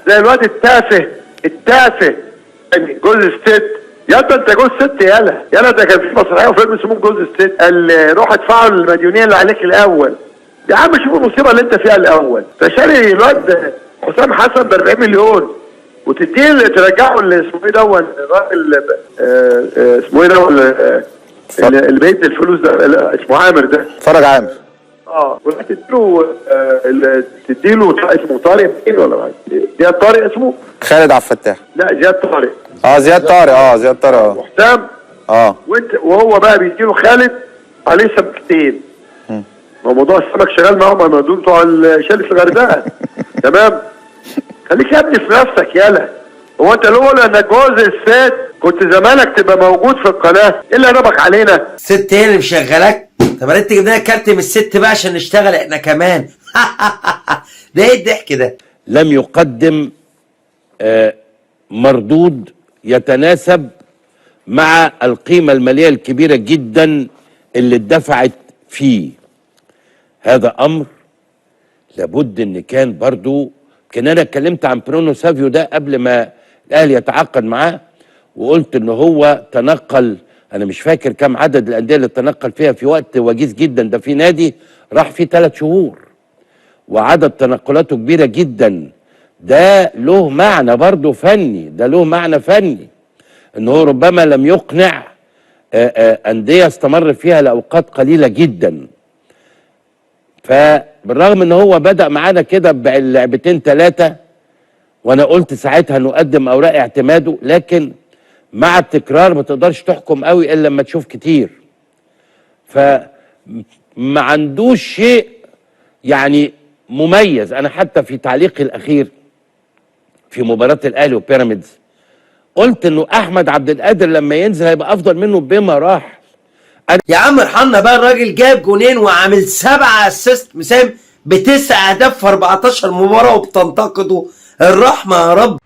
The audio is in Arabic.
زي الواد التافه يعني جوز الست. يلا انت جوز ست، يلا ده كان في مسرحيه وفيلم اسمه جوز الست، قال روح ادفعوا المديونيه اللي عليك الاول. يا عم شوف المصيبه اللي انت فيها الاول. فشاري الواد حسام حسن ب 40 مليون وتديه اللي ترجعه اللي اسمه ايه ده الراجل اسمه ايه ده اللي بيت الفلوس ده اسمه عامر ده فرج عامر. تديله اسمه طارق مين ولا زياد طارق اسمه؟ خالد عبد الفتاح. لا زياد طارق. زياد طارق. وحسام. وانت وهو بقى بيديله خالد عليه سمكتين. موضوع السمك شغال معاهم دول بتوع شالة الغردقه. تمام؟ خليك يا ابني في نفسك يالا. هو انت لولا انك جوز الست كنت زمانك تبقى موجود في القناه، ايه اللي نبك علينا؟ الست هي اللي مشغلاك؟ طب انت جبنا لك كارت من الست بقى عشان نشتغل احنا كمان. ده ايه الضحك ده؟ لم يقدم مردود يتناسب مع القيمة المالية الكبيرة جدا اللي اتدفعت فيه. هذا أمر لابد ان كان برضو انا اتكلمت عن برونو سافيو ده قبل ما الاهلي يتعاقد معاه، وقلت ان هو تنقل، انا مش فاكر كم عدد الانديه اللي تنقل فيها في وقت وجيز جدا، ده في نادي راح فيه 3 شهور وعدد تنقلاته كبيره جدا. ده له معنى برضه فني، ان هو ربما لم يقنع انديه استمر فيها لاوقات قليله جدا. فبالرغم ان هو بدأ معانا كده بلعبتين 3 وانا قلت ساعتها نقدم اوراق اعتماده، لكن مع التكرار ما تقدرش تحكم قوي الا لما تشوف كتير. فما عندوش شيء يعني مميز. انا حتى في تعليقي الاخير في مباراة الاهلي وبيراميدز قلت انه احمد عبد القادر لما ينزل هيبقى افضل منه بمراحل. يا عم ارحمنا بقى، الراجل جايب جونين وعامل 7 اسيست، مساهم ب9 اهداف في 14 مباراة وبتنتقده. الرحمة يا رب.